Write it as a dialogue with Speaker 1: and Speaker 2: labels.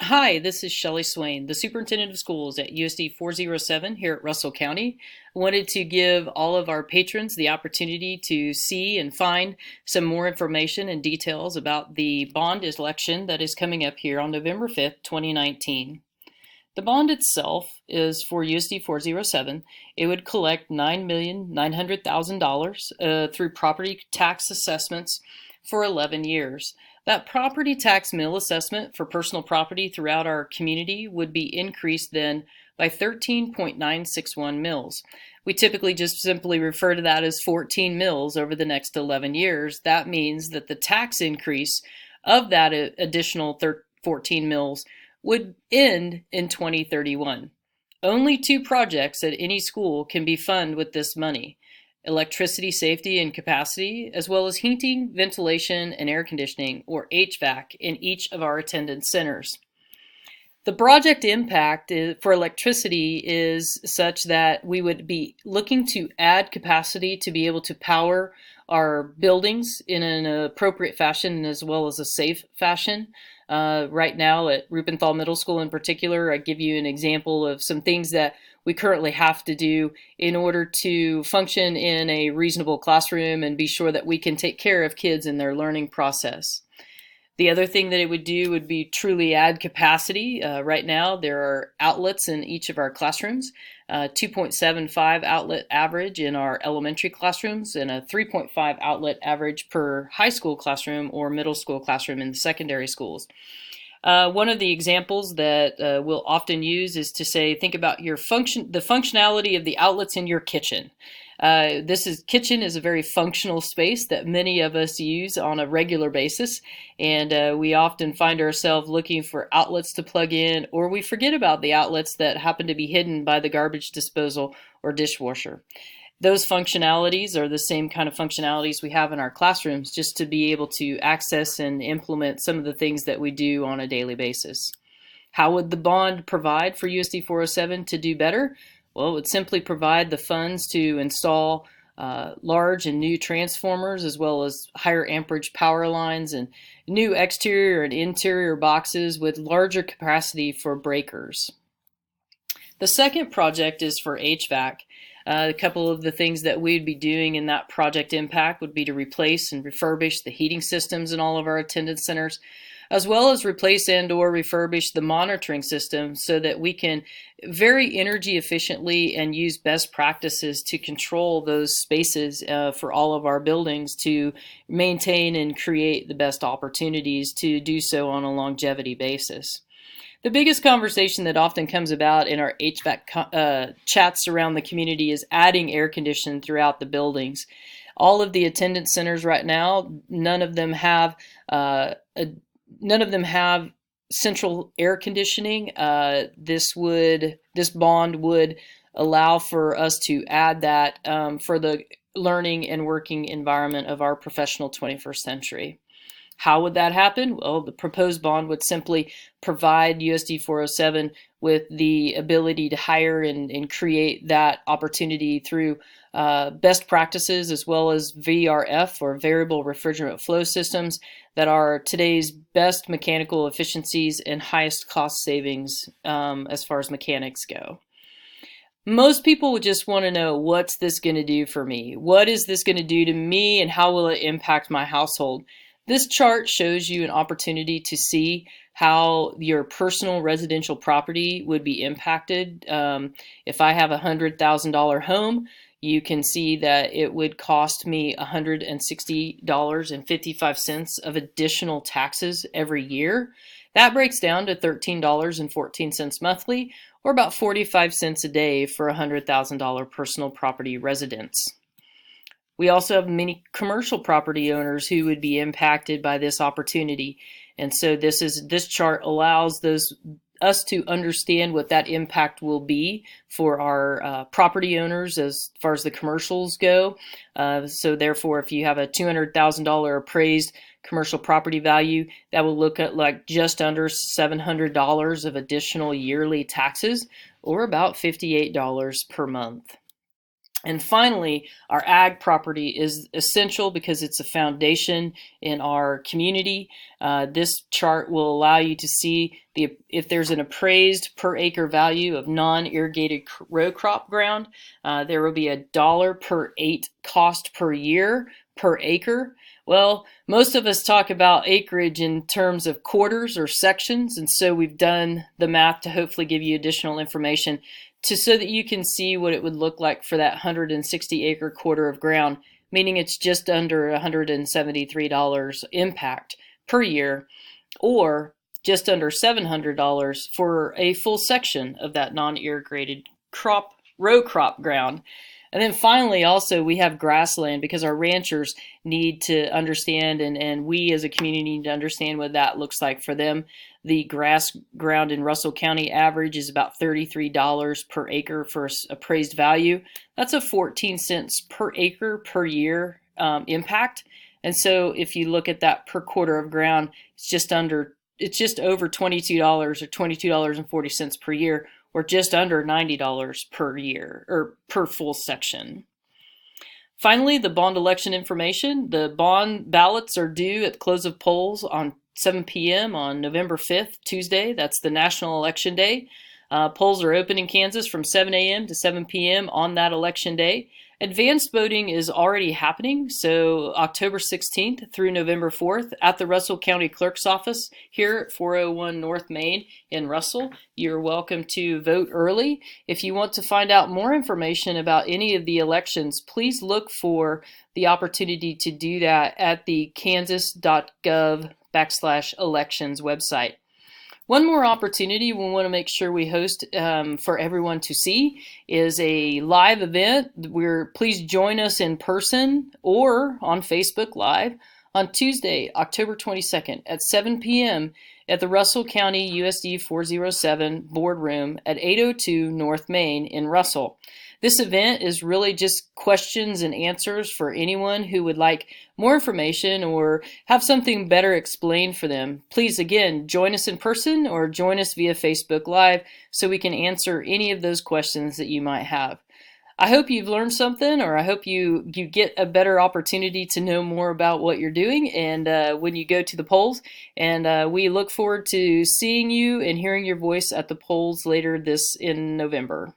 Speaker 1: Hi, this is Shelley Swain, the Superintendent of Schools at USD 407 here at Russell County. I wanted to give all of our patrons the opportunity to see and find some more information and details about the bond election that is coming up here on November 5th, 2019. The bond itself is for USD 407. It would collect $9,900,000 through property tax assessments for 11 years. That property tax mill assessment for personal property throughout our community would be increased then by 13.961 mills. We typically just simply refer to that as 14 mills over the next 11 years. That means that the tax increase of that additional 14 mills would end in 2031. Only two projects at any school can be funded with this money: electricity safety and capacity, as well as heating, ventilation, and air conditioning, or HVAC, in each of our attendance centers. The project impact for electricity is such that we would be looking to add capacity to be able to power our buildings in an appropriate fashion as well as a safe fashion. Right now at Rupenthal Middle School in particular, I give you an example of some things that we currently have to do in order to function in a reasonable classroom and be sure that we can take care of kids in their learning process. The other thing that it would do would be truly add capacity. Right now, there are outlets in each of our classrooms, 2.75 outlet average in our elementary classrooms and a 3.5 outlet average per high school classroom or middle school classroom in the secondary schools. One of the examples that we'll often use is to say, think about the functionality of the outlets in your kitchen. Kitchen is a very functional space that many of us use on a regular basis, and we often find ourselves looking for outlets to plug in, or we forget about the outlets that happen to be hidden by the garbage disposal or dishwasher. Those functionalities are the same kind of functionalities we have in our classrooms, just to be able to access and implement some of the things that we do on a daily basis. How would the bond provide for USD 407 to do better? Well, it would simply provide the funds to install large and new transformers, as well as higher amperage power lines and new exterior and interior boxes with larger capacity for breakers. The second project is for HVAC. A couple of the things that we'd be doing in that project impact would be to replace and refurbish the heating systems in all of our attendance centers, as well as replace and or refurbish the monitoring system so that we can very energy efficiently and use best practices to control those spaces for all of our buildings to maintain and create the best opportunities to do so on a longevity basis. The biggest conversation that often comes about in our HVAC chats around the community is adding air conditioning throughout the buildings. All of the attendance centers right now, none of them have central air conditioning. This bond would allow for us to add that for the learning and working environment of our professional 21st century. How would that happen? Well, the proposed bond would simply provide USD 407 with the ability to hire and create that opportunity through best practices, as well as VRF, or variable refrigerant flow systems, that are today's best mechanical efficiencies and highest cost savings as far as mechanics go. Most people would just want to know, what's this going to do for me? What is this going to do to me, and how will it impact my household? This chart shows you an opportunity to see how your personal residential property would be impacted. If I have a $100,000 home, you can see that it would cost me $160.55 of additional taxes every year. That breaks down to $13.14 monthly, or about 45 cents a day for a $100,000 personal property residence. We also have many commercial property owners who would be impacted by this opportunity. And so this chart allows us to understand what that impact will be for our property owners as far as the commercials go. So therefore, if you have a $200,000 appraised commercial property value, that will look at like just under $700 of additional yearly taxes, or about $58 per month. And finally, our ag property is essential because it's a foundation in our community. This chart will allow you to see if there's an appraised per acre value of non-irrigated row crop ground. There will be $1 per 8 cost per year per acre. Well, most of us talk about acreage in terms of quarters or sections, and so we've done the math to hopefully give you additional information so that you can see what it would look like for that 160 acre quarter of ground, meaning it's just under $173 impact per year, or just under $700 for a full section of that non-irrigated row crop ground. And then finally, also, we have grassland because our ranchers need to understand, and we as a community need to understand what that looks like for them. The grass ground in Russell County average is about $33 per acre for appraised value. That's a 14 cents per acre per year impact. And so if you look at that per quarter of ground, it's just over $22 or $22.40 per year, or just under $90 per year or per full section. Finally, the bond election information. The bond ballots are due at close of polls on 7 p.m. on November 5th, Tuesday. That's the national election day. Polls are open in Kansas from 7 a.m. to 7 p.m. on that election day. Advanced voting is already happening, so October 16th through November 4th at the Russell County Clerk's Office here at 401 North Main in Russell. You're welcome to vote early. If you want to find out more information about any of the elections, please look for the opportunity to do that at the kansas.gov/elections website. One more opportunity we want to make sure we host for everyone to see is a live event. Please join us in person or on Facebook Live on Tuesday, October 22nd at 7 p.m. at the Russell County USD 407 boardroom at 802 North Main in Russell. This event is really just questions and answers for anyone who would like more information or have something better explained for them. Please, again, join us in person or join us via Facebook Live so we can answer any of those questions that you might have. I hope you've learned something, or I hope you get a better opportunity to know more about what you're doing and when you go to the polls. And we look forward to seeing you and hearing your voice at the polls later in November.